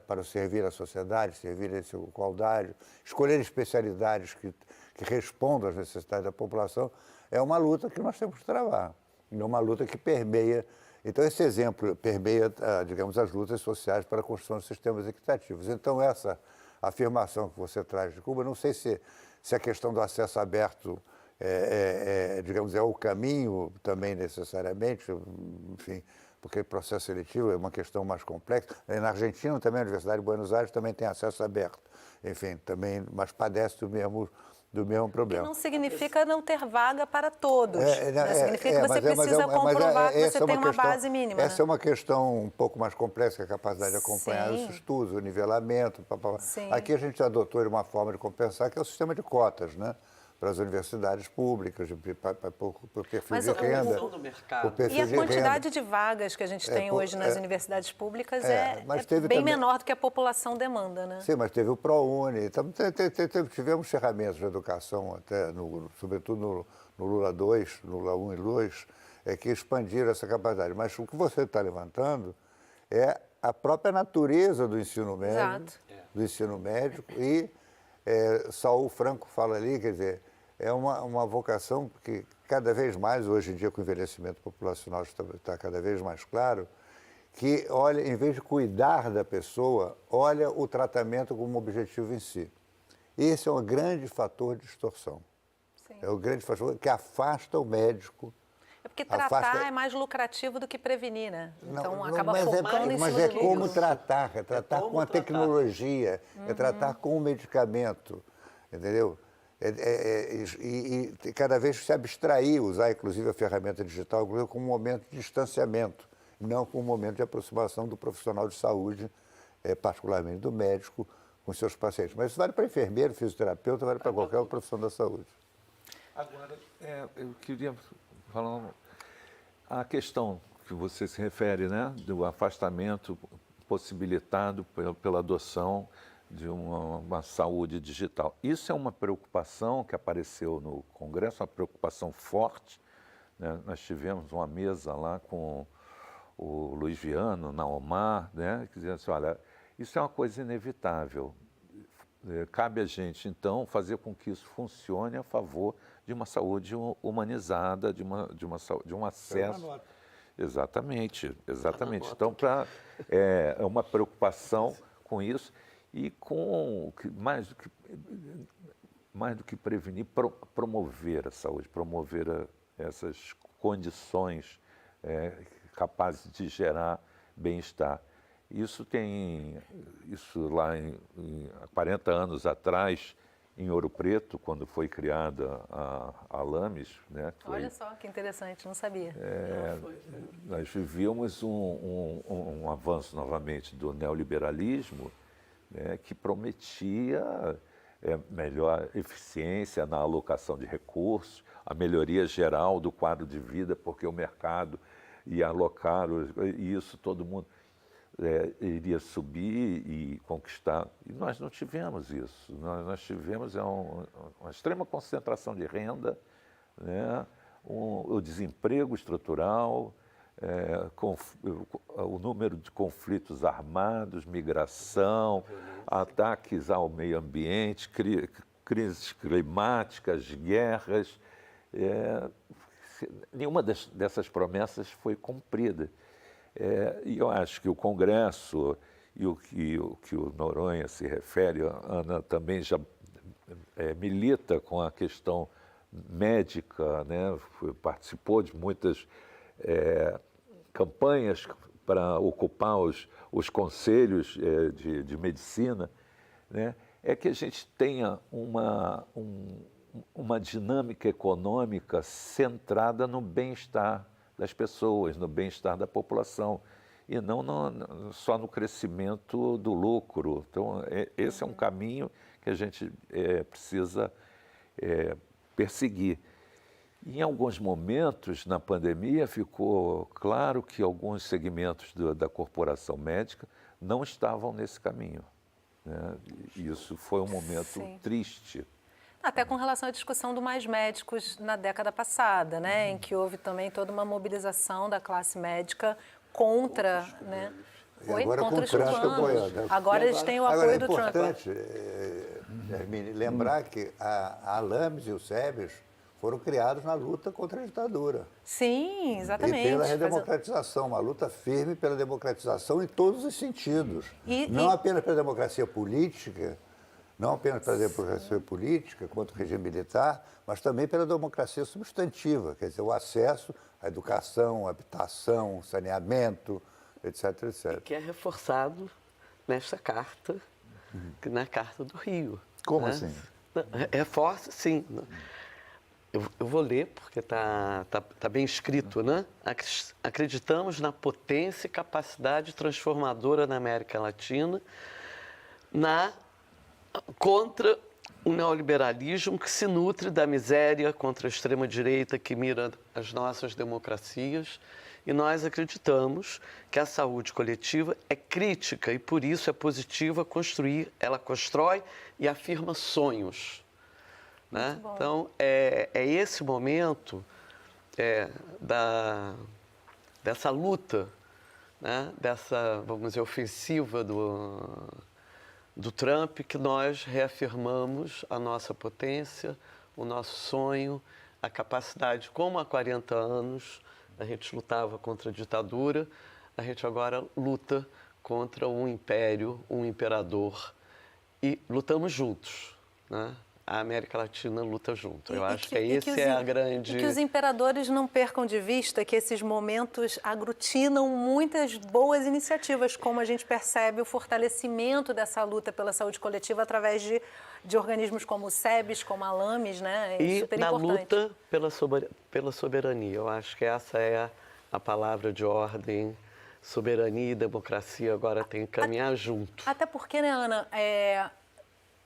Para o servir à sociedade, servir a igualdade, escolher especialidades que respondam às necessidades da população, é uma luta que nós temos que travar. É uma luta que permeia. Então, esse exemplo permeia, digamos, as lutas sociais para a construção de sistemas equitativos. Então, essa afirmação que você traz de Cuba, não sei se a questão do acesso aberto digamos, é o caminho também necessariamente, enfim, porque o processo seletivo é uma questão mais complexa. Na Argentina também, a Universidade de Buenos Aires também tem acesso aberto. Enfim, também, mas padece do mesmo problema. Que não significa não ter vaga para todos. Significa que você precisa comprovar que você tem uma base mínima. Essa é uma questão um pouco mais complexa, que é a capacidade de acompanhar os estudos, o nivelamento. Aqui a gente adotou uma forma de compensar, que é o sistema de cotas, né? Para as universidades públicas, por perfil de renda. E a quantidade de vagas que a gente tem hoje nas universidades públicas é bem menor do que a população demanda, né? Sim, mas teve o ProUni, tivemos ferramentas de educação, até sobretudo no Lula 2, no Lula 1 e 2, que expandiram essa capacidade. Mas o que você está levantando é a própria natureza do ensino médio, e Saul Franco fala ali, quer dizer, é uma vocação que cada vez mais, hoje em dia com o envelhecimento populacional está cada vez mais claro, que olha, em vez de cuidar da pessoa, olha o tratamento como objetivo em si. Esse é um grande fator de distorção. Sim. É o grande fator que afasta o médico. É porque tratar é mais lucrativo do que prevenir, né? Então acaba focando em cima Mas é como tratar, é tratar com a tecnologia, é tratar com o medicamento, entendeu? E cada vez se abstrair, usar inclusive a ferramenta digital como um momento de distanciamento, não como um momento de aproximação do profissional de saúde, particularmente do médico, com seus pacientes. Mas isso vale para enfermeiro, fisioterapeuta, vale para qualquer profissão da saúde. Agora, eu queria falar a questão que você se refere, né, do afastamento possibilitado pela adoção de uma saúde digital. Isso é uma preocupação que apareceu no Congresso, uma preocupação forte, né? Nós tivemos uma mesa lá com o Luiz Viano, Naomar, né, que dizia assim, olha, isso é uma coisa inevitável. Cabe a gente, então, fazer com que isso funcione a favor de uma saúde humanizada, de um acesso. Exatamente. Então, é uma preocupação com isso e mais do que prevenir, promover a saúde, promover essas condições capazes de gerar bem-estar. Isso lá há 40 anos atrás, em Ouro Preto, quando foi criada a Lames, né? Olha só, que interessante, não sabia. Nós vivíamos um avanço novamente do neoliberalismo, né, que prometia melhor eficiência na alocação de recursos, a melhoria geral do quadro de vida, porque o mercado ia alocar, e isso todo mundo iria subir e conquistar. E nós não tivemos isso. Nós tivemos uma extrema concentração de renda, né, o desemprego estrutural, o número de conflitos armados, migração, ataques ao meio ambiente, crises climáticas, guerras. Nenhuma dessas promessas foi cumprida. E eu acho que o Congresso e o que o Noronha se refere, a Ana também já milita com a questão médica, né? Participou de muitas campanhas para ocupar os conselhos de medicina, né? É que a gente tenha uma dinâmica econômica centrada no bem-estar das pessoas, no bem-estar da população, e não só no crescimento do lucro. Então, esse é um caminho que a gente precisa perseguir. Em alguns momentos, na pandemia, ficou claro que alguns segmentos da corporação médica não estavam nesse caminho, né? Isso foi um momento triste. Até com relação à discussão do Mais Médicos na década passada, né, em que houve também toda uma mobilização da classe médica contra, Contra os planos. Agora eles têm o apoio do Trump. É importante, Hermine, lembrar que a Lames e o SEBES foram criados na luta contra a ditadura. Sim, exatamente. E pela redemocratização, uma luta firme pela democratização em todos os sentidos. Não apenas pela democracia política, não apenas pela democracia política contra o regime militar, mas também pela democracia substantiva, quer dizer, o acesso A educação, habitação, saneamento, etc, etc. Que é reforçado nesta carta, na Carta do Rio. Como né? assim? Reforça, sim. Eu vou ler, porque tá bem escrito, né? Acreditamos na potência e capacidade transformadora da América Latina contra o neoliberalismo que se nutre da miséria, contra a extrema-direita que mira as nossas democracias. E nós acreditamos que a saúde coletiva é crítica e, por isso, é positiva construir. Ela constrói e afirma sonhos. Né? Então, é esse momento dessa luta, né? Dessa, vamos dizer, ofensiva do Trump, que nós reafirmamos a nossa potência, o nosso sonho, a capacidade, como há 40 anos a gente lutava contra a ditadura, a gente agora luta contra um império, um imperador, e lutamos juntos, né? A América Latina luta junto. Eu acho que esse é a grande... E que os imperadores não percam de vista que esses momentos aglutinam muitas boas iniciativas, como a gente percebe o fortalecimento dessa luta pela saúde coletiva através de organismos como o SEBS, como a LAMES, né? É super importante. Luta pela soberania. Eu acho que essa é a palavra de ordem. Soberania e democracia agora tem que caminhar junto. Até porque, né, Ana,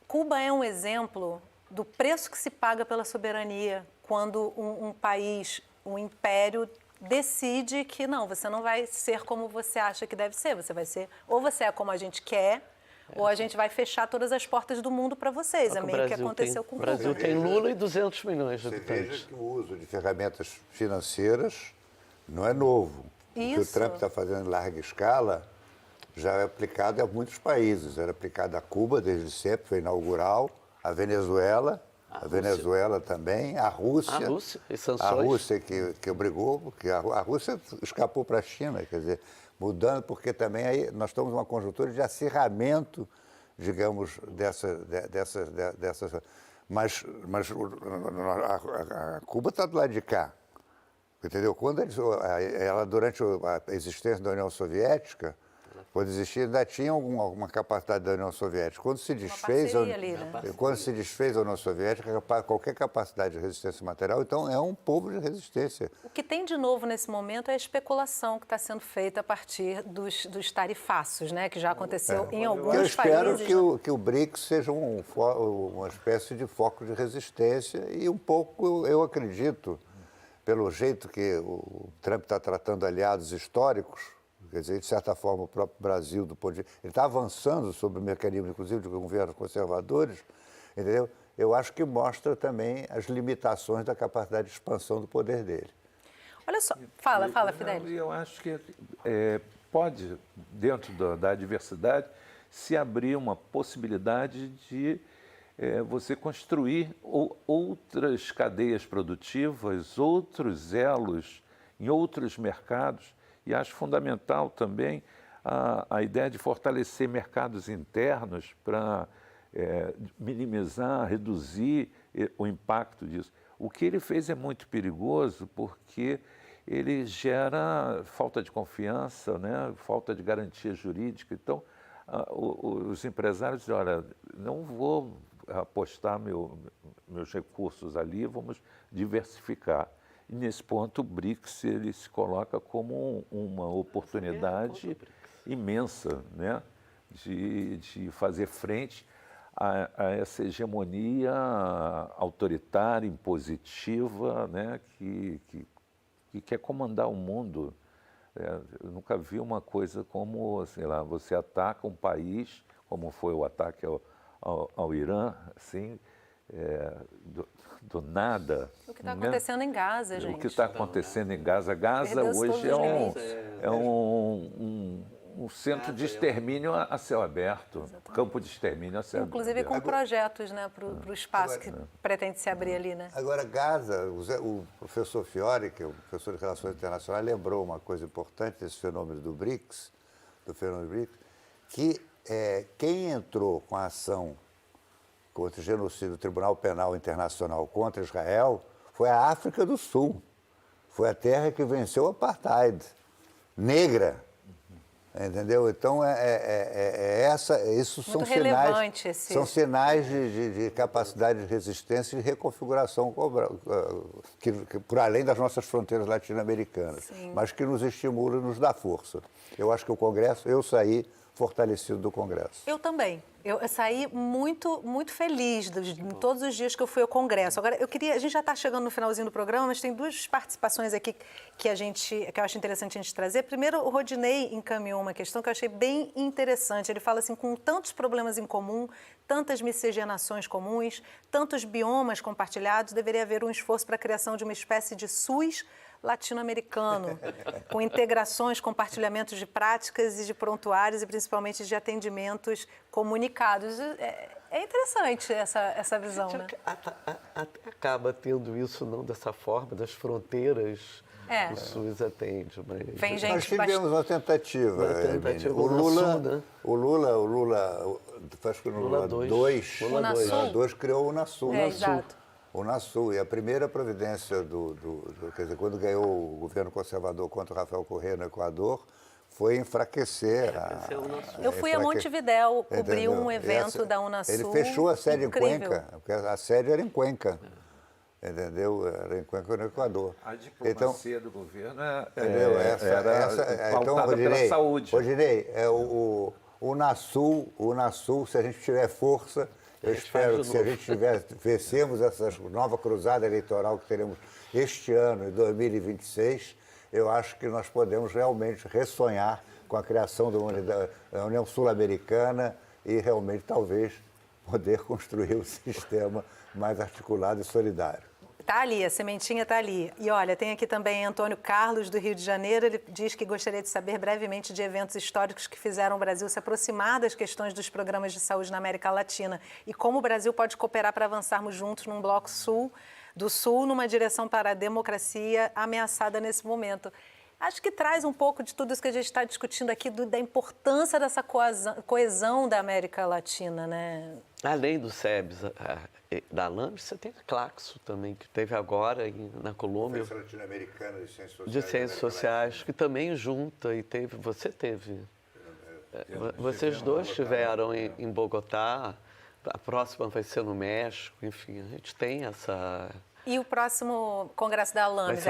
Cuba é um exemplo do preço que se paga pela soberania quando um país, um império, decide que não, você não vai ser como você acha que deve ser, você vai ser, ou você é como a gente quer, ou a gente vai fechar todas as portas do mundo para vocês. É meio que aconteceu com o Cuba. O Brasil tem Lula e 200 milhões de habitantes. Veja que o uso de ferramentas financeiras não é novo. Isso. O que o Trump está fazendo em larga escala já é aplicado a muitos países. Era aplicado a Cuba desde sempre, foi inaugural, a Venezuela, Venezuela também, a Rússia e sanções. A Rússia que obrigou, porque a Rússia escapou para a China, quer dizer, mudando, porque também aí nós estamos numa conjuntura de acirramento, digamos, dessas mas a Cuba está do lado de cá, entendeu? Quando ela durante a existência da União Soviética, quando existia, ainda tinha alguma capacidade da União Soviética. Quando se desfez a União Soviética, qualquer capacidade de resistência material, então é um povo de resistência. O que tem de novo nesse momento é a especulação que está sendo feita a partir dos tarifaços, né? Que já aconteceu em alguns países. Eu espero que o BRICS seja uma espécie de foco de resistência e um pouco, eu acredito, pelo jeito que o Trump está tratando aliados históricos, quer dizer, de certa forma, o próprio Brasil, ele está avançando sobre o mecanismo, inclusive, de governos conservadores, entendeu? Eu acho que mostra também as limitações da capacidade de expansão do poder dele. Olha só, fala, Fidelis. Eu acho que pode, dentro da diversidade, se abrir uma possibilidade de você construir outras cadeias produtivas, outros elos em outros mercados. E acho fundamental também a ideia de fortalecer mercados internos para minimizar, reduzir o impacto disso. O que ele fez é muito perigoso porque ele gera falta de confiança, né? Falta de garantia jurídica. Então, os empresários dizem, olha, não vou apostar meus recursos ali, vamos diversificar. E nesse ponto, o BRICS ele se coloca como uma oportunidade imensa, né, de fazer frente a essa hegemonia autoritária, impositiva, né, que quer comandar o mundo. Eu nunca vi uma coisa como, sei lá, você ataca um país, como foi o ataque ao Irã, assim, do nada. O que está acontecendo em Gaza, gente. O que está acontecendo em Gaza. Gaza hoje é um centro de extermínio a céu aberto, campo de extermínio a céu aberto. Inclusive com projetos, né, para o espaço que pretende se abrir ali, né? Agora, Gaza, o professor Fiore, que é o professor de Relações Internacionais, lembrou uma coisa importante desse fenômeno do BRICS, que quem entrou com a ação contra o genocídio do Tribunal Penal Internacional contra Israel foi a África do Sul. Foi a terra que venceu o apartheid, negra. Entendeu? Então, isso são sinais, são sinais de capacidade de resistência e de reconfiguração que por além das nossas fronteiras latino-americanas, mas que nos estimula e nos dá força. Eu acho que o Congresso, eu saí fortalecido do Congresso. Eu também. Eu saí muito feliz em todos os dias que eu fui ao Congresso. Agora, a gente já está chegando no finalzinho do programa, mas tem duas participações aqui que eu acho interessante a gente trazer. Primeiro, o Rodinei encaminhou uma questão que eu achei bem interessante. Ele fala assim, com tantos problemas em comum, tantas miscigenações comuns, tantos biomas compartilhados, deveria haver um esforço para a criação de uma espécie de SUS latino-americano, com integrações, compartilhamentos de práticas e de prontuários e principalmente de atendimentos comunicados. É interessante essa visão, né? Até acaba tendo isso não dessa forma, das fronteiras. O SUS atende, mas... Vem gente nós tivemos uma tentativa. O Lula, acho que no Lula 2 criou o Unasul. Exato. O Unasul, e a primeira providência quer dizer, quando ganhou o governo conservador contra o Rafael Correa no Equador, foi enfraquecer o Unasul. Eu fui a Montevidéu cobrir um evento da Unasul. Ele fechou a sede incrível. em Cuenca, porque a sede era em Cuenca. Entendeu? Era em Cuenca, no Equador. A diplomacia do governo era pautada pela saúde. Rodinei, o Unasul, se a gente tiver força, eu espero que se a gente vencemos essa nova cruzada eleitoral que teremos este ano, em 2026, eu acho que nós podemos realmente ressonhar com a criação da União Sul-Americana e realmente, talvez, poder construir um sistema mais articulado e solidário. Está ali, a sementinha está ali. E olha, tem aqui também Antônio Carlos, do Rio de Janeiro. Ele diz que gostaria de saber brevemente de eventos históricos que fizeram o Brasil se aproximar das questões dos programas de saúde na América Latina e como o Brasil pode cooperar para avançarmos juntos num bloco do Sul, numa direção para a democracia ameaçada nesse momento. Acho que traz um pouco de tudo isso que a gente está discutindo aqui, da importância dessa coesão da América Latina, né? Além do SEBS, da ALAMES, você tem a Claxo também, que teve agora na Colômbia. Conferência Latino-Americana de Ciências Sociais, que também junta e teve. Vocês dois estiveram em Bogotá, a próxima vai ser no México, enfim, a gente tem essa... E o próximo Congresso da ALAMES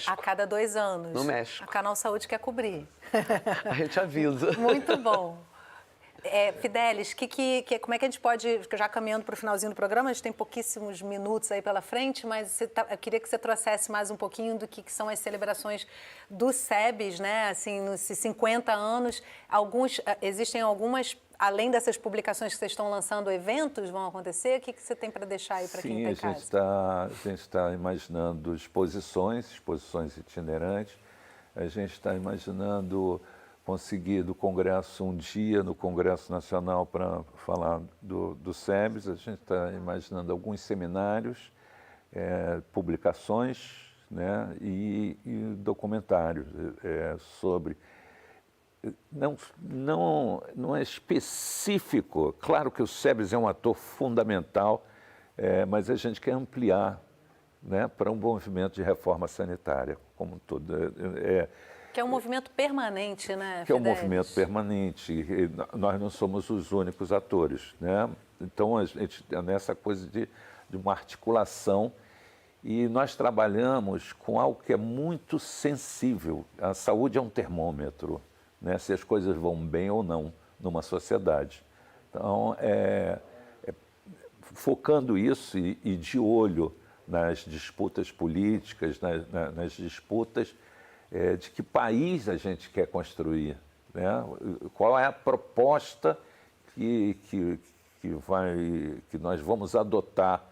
a cada 2 anos. No México. A Canal Saúde quer cobrir. A gente avisa. Muito bom. Fidelis, como é que a gente pode, já caminhando para o finalzinho do programa, a gente tem pouquíssimos minutos aí pela frente, mas eu queria que você trouxesse mais um pouquinho do que são as celebrações do SEBS, né? Assim, nos 50 anos, existem algumas, além dessas publicações que vocês estão lançando, eventos vão acontecer? O que você tem para deixar aí para quem está em casa? A gente está imaginando exposições itinerantes, a gente está imaginando conseguir do Congresso um dia no Congresso Nacional para falar do SEBS, a gente está imaginando alguns seminários, publicações, né, e documentários sobre... Não é específico, claro que o SEBS é um ator fundamental, mas a gente quer ampliar, né, para um movimento de reforma sanitária como um todo. Que é um movimento permanente, né, Que é um movimento permanente. Nós não somos os únicos atores, né? Então, a gente nessa coisa de uma articulação, e nós trabalhamos com algo que é muito sensível. A saúde é um termômetro, né? Se as coisas vão bem ou não numa sociedade. Então, focando isso e de olho nas disputas políticas, nas disputas de que país a gente quer construir, né? Qual é a proposta que nós vamos adotar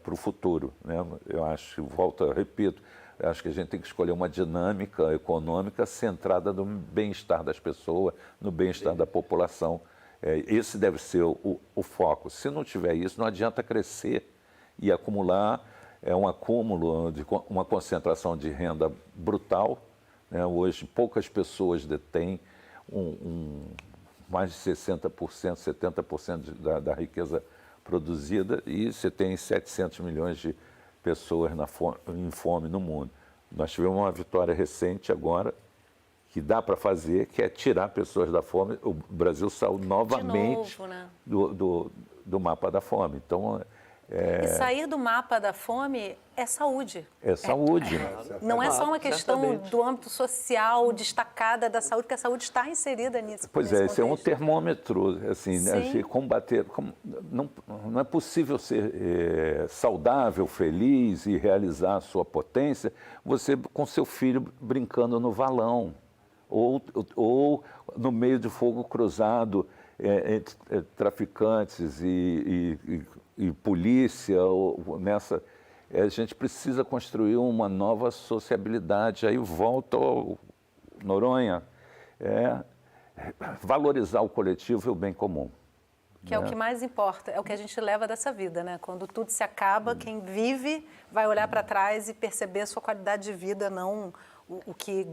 para o futuro, né? Eu acho, repito, acho que a gente tem que escolher uma dinâmica econômica centrada no bem-estar das pessoas, no bem-estar da população. Esse deve ser o foco. Se não tiver isso, não adianta crescer e acumular. É um acúmulo, uma concentração de renda brutal, né? Hoje, poucas pessoas detêm mais de 60%, 70% da riqueza produzida, e você tem 700 milhões de pessoas em fome no mundo. Nós tivemos uma vitória recente agora, que dá para fazer, que é tirar pessoas da fome. O Brasil saiu novamente do mapa da fome. Então, E sair do mapa da fome é saúde. É saúde. Não é só uma questão do âmbito social destacada da saúde, porque a saúde está inserida nisso. Pois é, esse é um termômetro, assim, de combater. Não é possível ser saudável, feliz e realizar a sua potência você com seu filho brincando no valão ou no meio de fogo cruzado entre traficantes e polícia. A gente precisa construir uma nova sociabilidade. Aí volta ao Noronha, valorizar o coletivo e o bem comum. Que é o que mais importa, é o que a gente leva dessa vida, né? Quando tudo se acaba, quem vive vai olhar para trás e perceber a sua qualidade de vida, não o que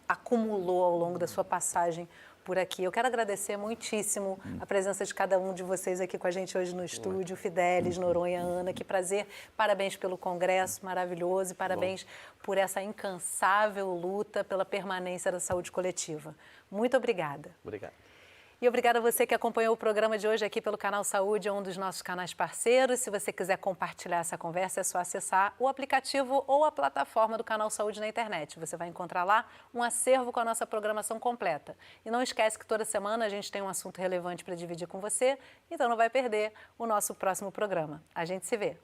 acumulou ao longo da sua passagem por aqui. Eu quero agradecer muitíssimo a presença de cada um de vocês aqui com a gente hoje no estúdio, Fidelis, Noronha, Ana, que prazer. Parabéns pelo congresso maravilhoso e parabéns por essa incansável luta pela permanência da saúde coletiva. Muito obrigada. Obrigado. E obrigada a você que acompanhou o programa de hoje aqui pelo Canal Saúde, um dos nossos canais parceiros. Se você quiser compartilhar essa conversa, é só acessar o aplicativo ou a plataforma do Canal Saúde na internet. Você vai encontrar lá um acervo com a nossa programação completa. E não esquece que toda semana a gente tem um assunto relevante para dividir com você, então não vai perder o nosso próximo programa. A gente se vê.